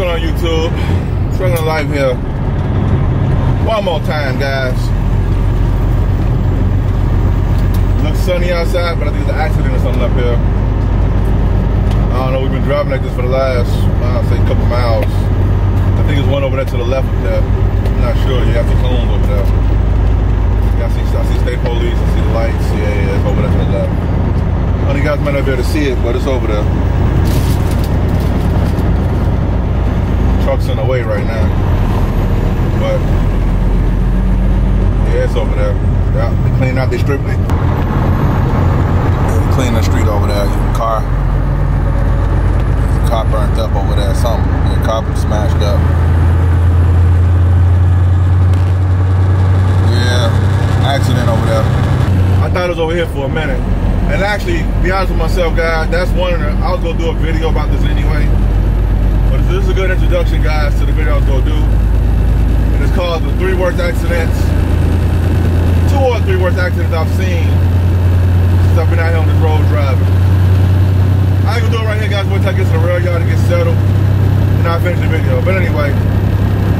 going on YouTube? Struggling life here. One more time, guys. Looks sunny outside, but I think there's an accident or something up here. I don't know, we've been driving like this for the last, I'll say, couple miles. I think there's one over there to the left of there. I'm not sure. You have to zoom over there. I see state police, I see the lights. Yeah, it's over there to the left. Only guys might not be able to see it, but it's over there. Truck's in the way right now. But yeah, it's over there. Yeah, they clean out the strip. They clean the street over there. Car burnt up over there. Something. The car smashed up. Yeah, accident over there. I thought it was over here for a minute. And actually, to be honest with myself, guys, that's one of the, I was gonna do a video about this anyway. But this is a good introduction, guys, to the video I was gonna do. And it's called the 3 worst accidents. 2 or 3 worst accidents I've seen since I've been out here on this road driving. I ain't gonna do it right here, guys. Wait till I get to the rail yard and get settled, and I'll finish the video. But anyway,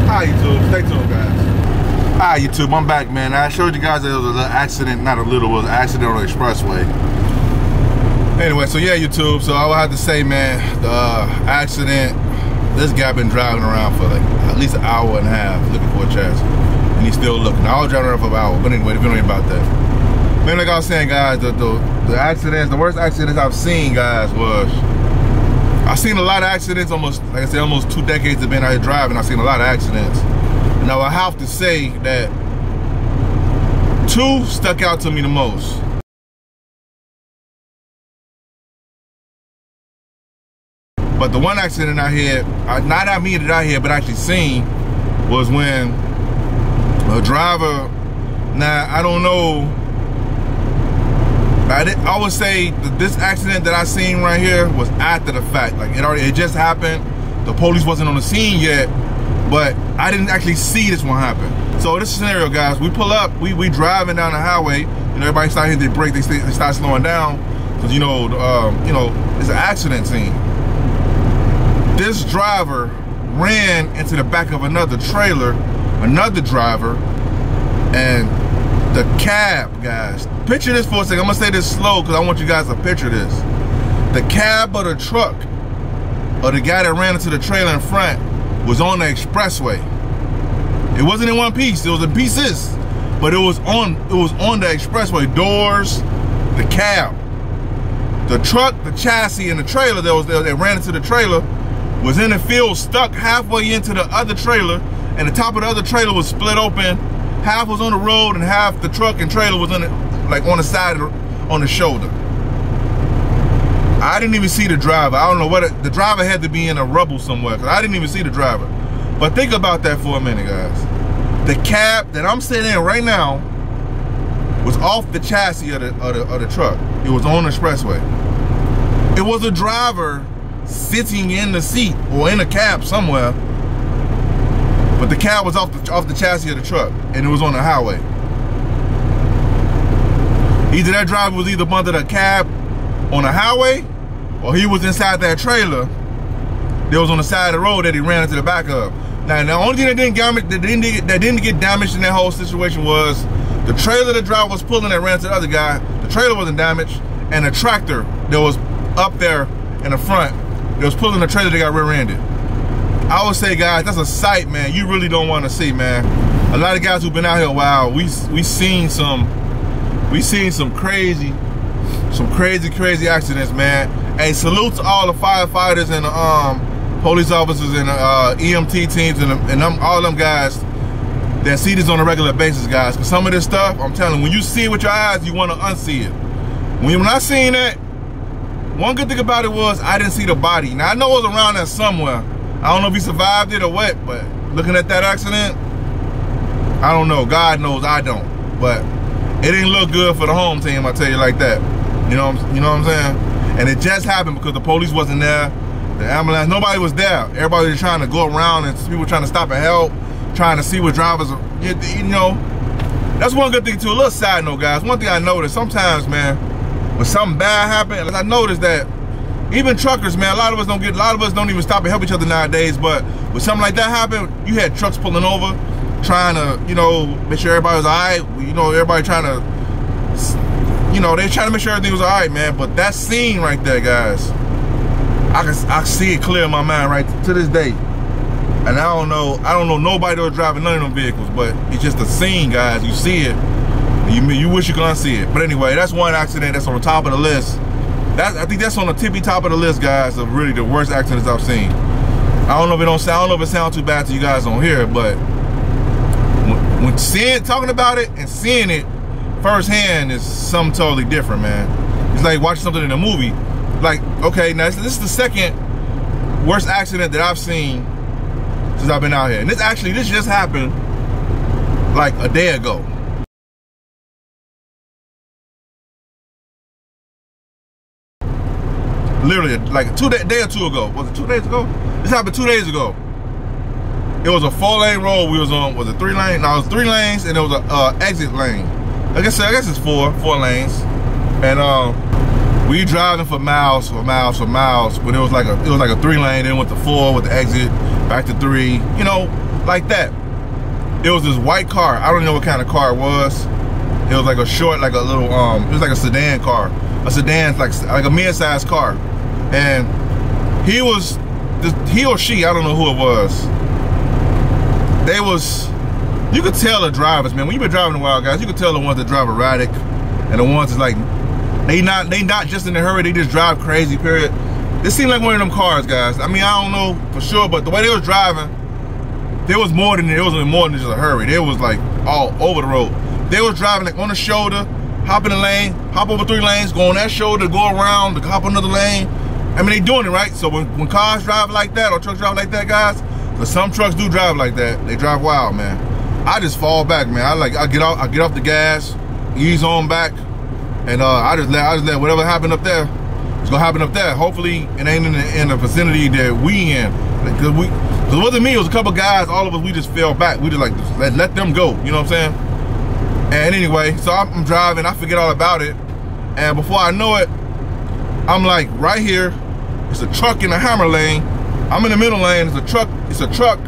hi YouTube, stay tuned, guys. Hi YouTube, I'm back, man. I showed you guys that there was a little accident, not a little, it was an accident on the expressway. Anyway, so yeah, YouTube, so I would have to say, man, the accident, this guy been driving around for like at least an hour and a half looking for a chassis, and he's still looking. I was driving around for an hour, but anyway, the video ain't about that. Man, like I was saying, guys, the accidents, the worst accidents I've seen, guys, was, I've seen a lot of accidents, almost, like I said, almost 2 decades of being out here driving. I've seen a lot of accidents. Now, I have to say that 2 stuck out to me the most. But the one accident I had, not I mean that I had, but actually seen, was when a driver, now I don't know, I would say that this accident that I seen right here was after the fact. Like it just happened. The police wasn't on the scene yet, but I didn't actually see this one happen. So this scenario, guys, we pull up, we driving down the highway, and everybody start hitting their brake, they start slowing down, because you know, it's an accident scene. This driver ran into the back of another trailer, another driver, and the cab, guys, picture this for a second. I'm gonna say this slow because I want you guys to picture this. The cab of the truck, or the guy that ran into the trailer in front, was on the expressway. It wasn't in one piece, it was in pieces, but it was on the expressway. Doors, the cab, the truck, the chassis, and the trailer that ran into the trailer was in the field, stuck halfway into the other trailer, and the top of the other trailer was split open. Half was on the road and half the truck and trailer was on it, like on the side, on the shoulder. I didn't even see the driver. I don't know what the driver had to be in a rubble somewhere, because I didn't even see the driver. But think about that for a minute, guys. The cab that I'm sitting in right now was off the chassis of the truck. It was on the expressway. It was a driver sitting in the seat or in a cab somewhere, but the cab was off the chassis of the truck, and it was on the highway. Either that driver was either under the cab on the highway, or he was inside that trailer that was on the side of the road that he ran into the back of. Now, the only thing that didn't get damaged in that whole situation was the trailer the driver was pulling that ran into the other guy. The trailer wasn't damaged, and the tractor that was up there in the front that was pulling the trailer that got rear-ended. I would say, guys, that's a sight, man, you really don't want to see, man. A lot of guys who've been out here a while, we seen some crazy accidents, man. Hey, salute to all the firefighters and the police officers and EMT teams and all them guys that see this on a regular basis, guys. Because some of this stuff, I'm telling you, when you see it with your eyes, you want to unsee it. When I seen that, one good thing about it was I didn't see the body. Now, I know it was around there somewhere. I don't know if he survived it or what, but looking at that accident, I don't know. God knows I don't. But it didn't look good for the home team, I'll tell you like that. You know what I'm saying? And it just happened because the police wasn't there, the ambulance, nobody was there. Everybody was trying to go around, and people trying to stop and help, trying to see what drivers are, you know. That's one good thing too. A little side note, guys. One thing I noticed sometimes, man, when something bad happens, I noticed that even truckers, man, a lot of us don't even stop and help each other nowadays, but when something like that happened, you had trucks pulling over, trying to, you know, make sure everybody was all right. You know, everybody trying to, you know, they trying to make sure everything was all right, man. But that scene right there, guys, I see it clear in my mind right to this day. And I don't know nobody that was driving none of them vehicles, but it's just a scene, guys. You see it, you wish you could unsee it. But anyway, that's one accident that's on the top of the list. I think that's on the tippy top of the list, guys, of really the worst accidents I've seen. I don't know if it sounds too bad to you guys on here, but when talking about it and seeing it firsthand is something totally different, man. It's like watching something in a movie. Like, okay, now this is the second worst accident that I've seen since I've been out here. And this just happened like a day ago. Literally like a day or two ago. Was it 2 days ago? This happened 2 days ago. It was a 4-lane road we was on. Was it 3 lanes? No, it was 3 lanes and it was a exit lane. I guess it's four lanes. And we driving for miles, but it was like a 3-lane, then went to 4 with the exit, back to 3, you know, like that. It was this white car. I don't know what kind of car it was. It was like a short, like a little, it was like a sedan car. A sedan, like a mid-sized car. And he or she, I don't know who it was. You could tell the drivers, man. When you've been driving a while, guys, you could tell the ones that drive erratic and the ones that's like, they not just in a hurry, they just drive crazy, period. This seemed like one of them cars, guys. I mean, I don't know for sure, but the way they was driving, there was more than just a hurry. They was like all over the road. They was driving like on the shoulder, hop in the lane, hop over 3 lanes, go on that shoulder, go around, hop another lane. I mean, they doing it right. So when cars drive like that or trucks drive like that, guys, because some trucks do drive like that, they drive wild, man. I just fall back, man. I get off the gas, ease on back, and I just let whatever happened up there, it's gonna happen up there. Hopefully it ain't in the vicinity that we in. Cause it wasn't me, it was a couple guys, all of us, we just fell back. We just like, let them go, you know what I'm saying? And anyway, so I'm driving, I forget all about it. And before I know it, I'm like right here, it's a truck in the hammer lane. I'm in the middle lane, it's a truck.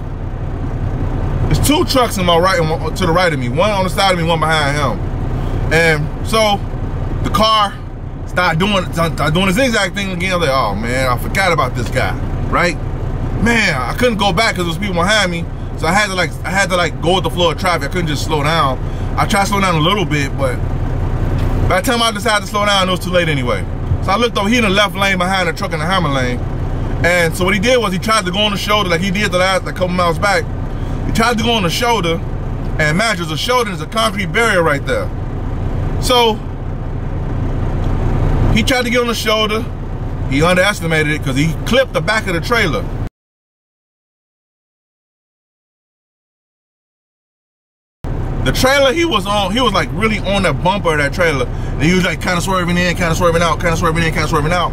There's 2 trucks in my right, to the right of me, one on the side of me, one behind him. And so the car started doing the zigzag thing again. I was like, oh man, I forgot about this guy, right? Man, I couldn't go back because there was people behind me. So I had to like go with the flow of traffic. I couldn't just slow down. I tried to slow down a little bit, but by the time I decided to slow down, it was too late anyway. So I looked over, he in the left lane behind the truck in the hammer lane. And so what he did was he tried to go on the shoulder like he did the last couple miles back. He tried to go on the shoulder, and imagine there's a shoulder, there's a concrete barrier right there. So he tried to get on the shoulder. He underestimated it because he clipped the back of the trailer. The trailer he was on, he was like really on that bumper of that trailer. And he was like kind of swerving in, kind of swerving out, kind of swerving in, kind of swerving out.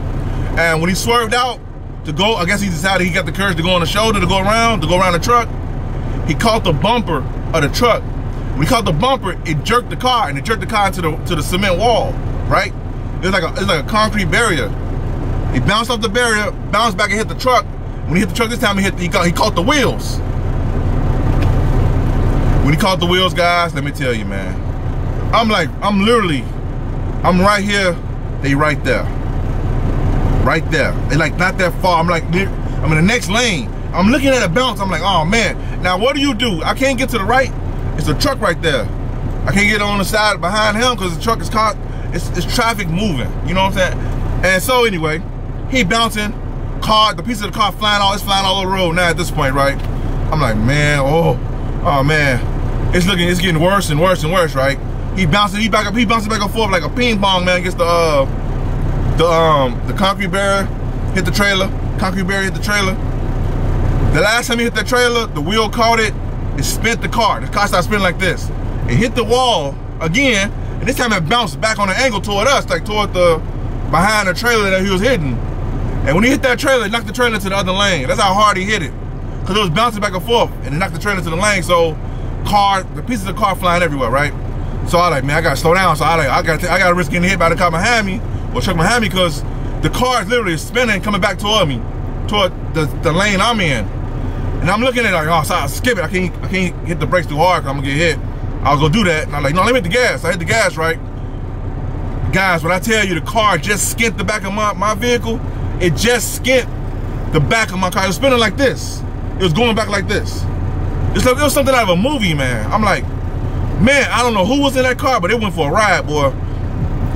And when he swerved out to go, I guess he decided he got the courage to go on the shoulder, to go around the truck. He caught the bumper of the truck. When he caught the bumper, it jerked the car, and it jerked the car into the cement wall, right? It's like a concrete barrier. He bounced off the barrier, bounced back and hit the truck. When he hit the truck this time, he caught the wheels. When he caught the wheels, guys, let me tell you, man. I'm right here, they right there. Right there. They like not that far. I'm in the next lane. I'm looking at a bounce. I'm like, oh man. Now what do? I can't get to the right. It's a truck right there. I can't get on the side behind him because the truck is caught. It's traffic moving. You know what I'm saying? And so anyway, he bouncing. The piece of the car flying all over the road now at this point, right? I'm like, man, oh man. It's getting worse and worse and worse, right? He bouncing back and forth like a ping pong, man, against the concrete barrier, hit the trailer. Concrete barrier hit the trailer. The last time he hit the trailer, the wheel caught it. It spent the car. The car started spinning like this. It hit the wall again, and this time it bounced back on an angle toward us, like toward behind the trailer that he was hitting. And when he hit that trailer, it knocked the trailer into the other lane. That's how hard he hit it, because it was bouncing back and forth, and it knocked the trailer into the lane. So the pieces of the car flying everywhere, right? So I like, man, I gotta slow down. So I gotta risk getting hit by the car behind me, or truck behind me, because the car is literally spinning, coming back toward me, toward the lane I'm in. And I'm looking at it like, oh, sorry, skip it. I can't hit the brakes too hard because I'm gonna get hit. I was gonna do that. And I'm like, no, let me hit the gas. I hit the gas, right? Guys, when I tell you the car just skint the back of my vehicle, it just skint the back of my car. It was spinning like this. It was going back like this. It was something out of a movie, man. I'm like, man, I don't know who was in that car, but it went for a ride, boy.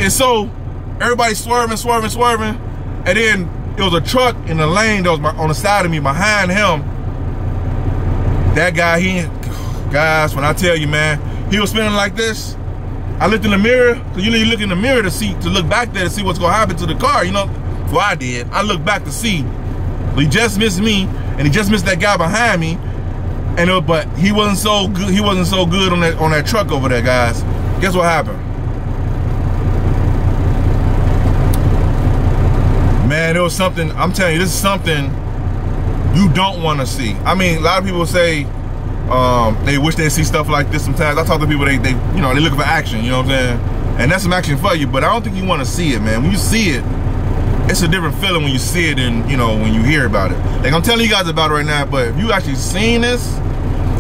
And so everybody swerving. And then there was a truck in the lane that was on the side of me behind him. That guy, guys, when I tell you, man, he was spinning like this. I looked in the mirror, because you know you look in the mirror to look back there to see what's gonna happen to the car, you know? Well, I did. I looked back to see. He just missed me, and he just missed that guy behind me. And but he wasn't so good. He wasn't so good on that truck over there, guys. Guess what happened? Man, there was something. I'm telling you, this is something you don't want to see. I mean, a lot of people say they wish they'd see stuff like this sometimes. I talk to people, they you know, they look for action, you know what I'm saying? And that's some action for you, but I don't think you want to see it, man. When you see it, it's a different feeling when you see it than, you know, when you hear about it. Like, I'm telling you guys about it right now, but if you actually seen this,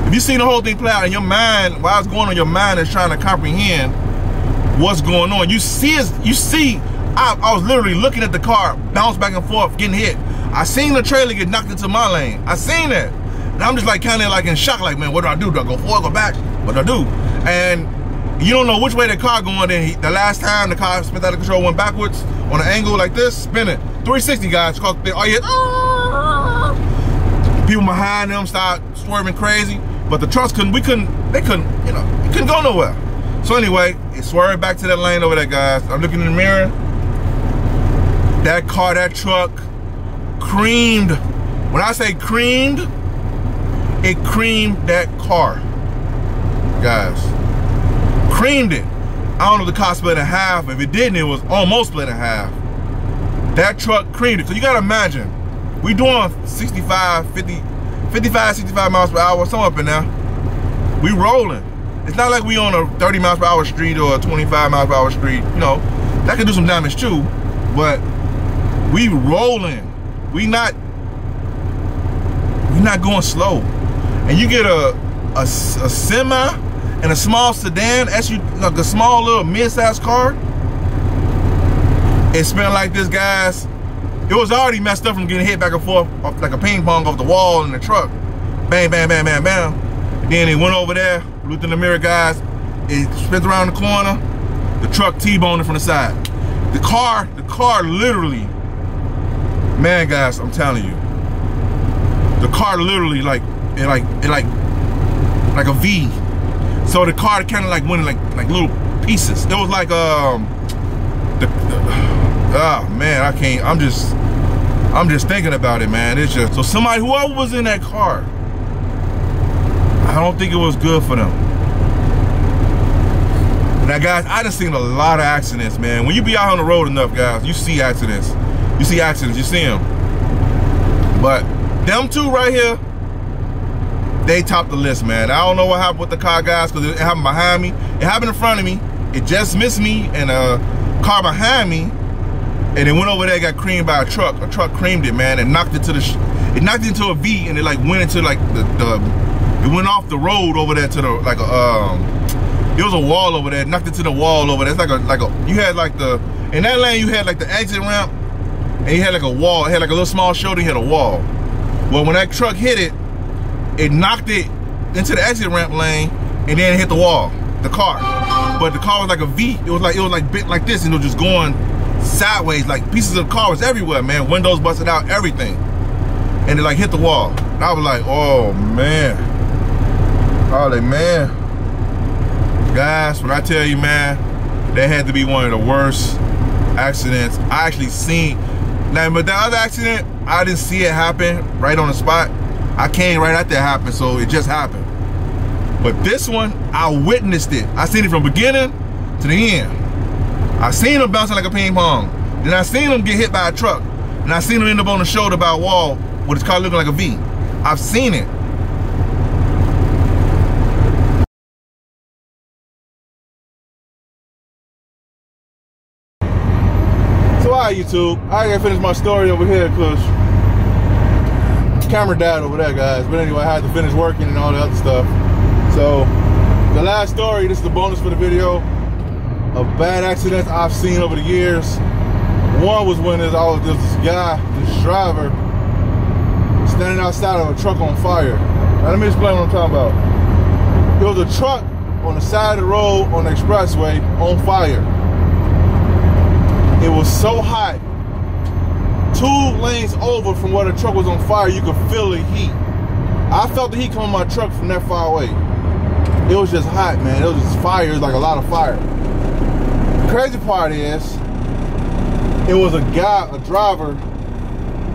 if you seen the whole thing play out in your mind, while it's going on, your mind is trying to comprehend what's going on. You see, I was literally looking at the car, bounce back and forth, getting hit. I seen the trailer get knocked into my lane. I seen that. And I'm just like kind of like in shock, like, man, what do I do? Do I go forward, go back? What do I do? And you don't know which way the car going. Then the last time the car spun out of control, went backwards on an angle like this, spinning. 360, guys. People behind them start swerving crazy, but the trucks couldn't go nowhere. So anyway, it swerved back to that lane over there, guys. I'm looking in the mirror. That car, that truck, creamed. When I say creamed, it creamed that car, guys. Creamed it. I don't know if the car split in half. If it didn't, it was almost split in half. That truck creamed it. So you gotta imagine, we doing 55, 65 miles per hour, somewhere up in there. We rolling. It's not like we on a 30 miles per hour street or a 25 miles per hour street. You know, that could do some damage too, but we rolling. We not going slow. And you get a semi and a small sedan, like a small little mid-sized car. It spun like this, guys. It was already messed up from getting hit back and forth like a ping pong off the wall in the truck. Bang, bang, bang, bang, bang. And then it went over there, looked in the mirror, guys. It spins around the corner. The truck T-boned it from the side. The car literally, man, guys, I'm telling you, the car literally like a V. So the car kind of like went in like little pieces. It was like oh man, I can't. I'm just thinking about it, man. It's just, so somebody, whoever was in that car, I don't think it was good for them. Now, guys, I done seen a lot of accidents, man. When you be out on the road enough, guys, you see accidents. You see them. But them two right here, they topped the list, man. I don't know what happened with the car, guys, because it happened behind me. It happened in front of me. It just missed me, and a car behind me, and it went over there, got creamed by a truck. A truck creamed it, man, and knocked it into a V, and it like went into like it went off the road over there to the like there was a wall over there, knocked it to the wall over there. It's you had like in that lane you had like the exit ramp, and you had like a wall. It had like a little small shoulder, you had a wall. Well, when that truck hit it, it knocked it into the exit ramp lane, and then it hit the wall, the car. But the car was like a V. It was like bent like this, and it was just going sideways, like pieces of the car was everywhere, man. Windows busted out, everything. And it like hit the wall. And I was like, oh man. Man. Guys, when I tell you, man, that had to be one of the worst accidents I actually seen. Now, but the other accident, I didn't see it happen right on the spot. I came right after it happened, so it just happened. But this one, I witnessed it. I seen it from beginning to the end. I seen him bouncing like a ping pong. Then I seen him get hit by a truck. And I seen him end up on the shoulder by a wall with his car looking like a V. I've seen it. So Alright, YouTube. I gotta finish my story over here because camera died over there, guys. But anyway, I had to finish working and all the other stuff. So, the last story, this is the bonus for the video, of bad accidents I've seen over the years. One was when there's this guy, this driver, standing outside of a truck on fire. Now, let me explain what I'm talking about. There was a truck on the side of the road on the expressway on fire. It was so hot. 2 lanes over from where the truck was on fire, you could feel the heat. I felt the heat coming my truck from that far away. It was just hot, man. It was just fire. It was like a lot of fire. The crazy part is, it was a guy, a driver,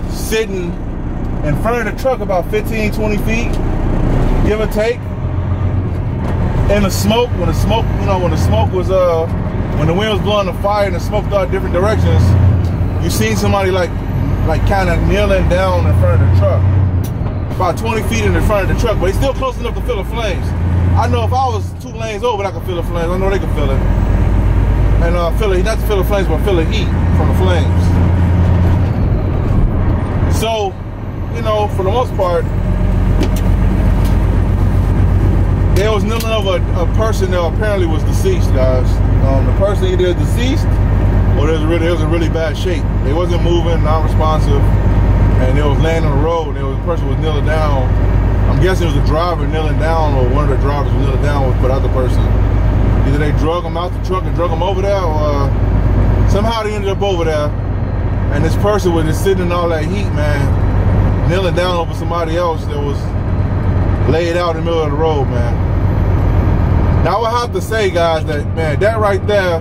sitting in front of the truck about 15, 20 feet, give or take. And the smoke, when the smoke was, when the wind was blowing the fire and the smoke started different directions, you seen somebody like kind of kneeling down in front of the truck. About 20 feet in the front of the truck, but he's still close enough to feel the flames. I know if I was 2 lanes over, I could feel the flames. I know they could feel it. And not to feel the flames, but feel the heat from the flames. So, you know, for the most part, there was kneeling over a person that apparently was deceased, guys. The person either deceased or it was in really bad shape. They wasn't moving, non-responsive, and they was laying on the road. The person was kneeling down. I'm guessing it was the driver kneeling down, or one of the drivers was kneeling down with the other person. Either they drug him out the truck and drug him over there, or somehow they ended up over there. And this person was just sitting in all that heat, man, kneeling down over somebody else that was laid out in the middle of the road, man. Now I would have to say, guys, that, man, that right there,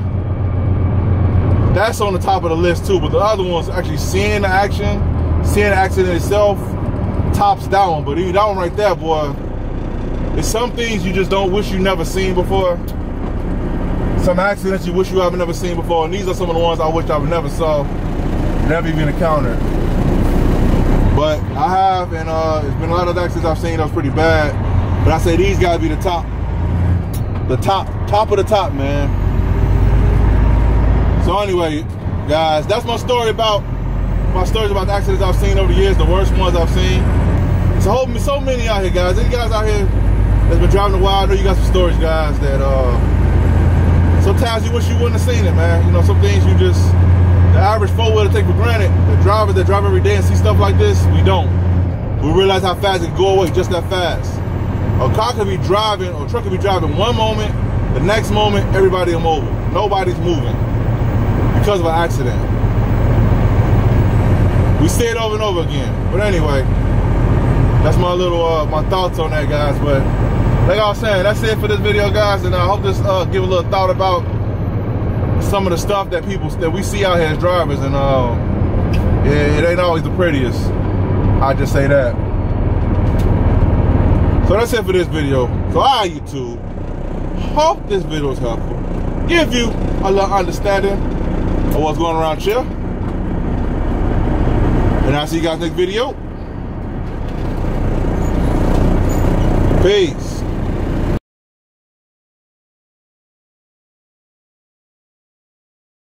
that's on the top of the list too. But the other one's actually seeing the accident itself, tops that one. But even that one right there, boy, there's some things you just don't wish you never seen before. Some accidents you wish you haven't never seen before. And these are some of the ones I wish I never saw, never even encountered. But I have, and it's been a lot of accidents I've seen that was pretty bad. But I say these gotta be the top of the top, man. So anyway, guys, that's my stories about the accidents I've seen over the years, the worst ones I've seen. So many out here, guys. Any guys out here that's been driving a while, I know you got some stories, guys, that sometimes you wish you wouldn't have seen it, man. You know, some things you just, the average four-wheeler take for granted. The drivers that drive every day and see stuff like this, we don't. We realize how fast it can go away just that fast. A car could be driving, or a truck could be driving one moment, the next moment, everybody immobile. Nobody's moving because of an accident. We see it over and over again. But anyway, that's my little, my thoughts on that, guys. But like I was saying, that's it for this video, guys. And I hope this give a little thought about some of the stuff that we see out here as drivers. And yeah, it ain't always the prettiest. I just say that. So that's it for this video. So alright, YouTube. Hope this video is helpful. Give you a little understanding of what's going around here. And I'll see you guys next video. Peace.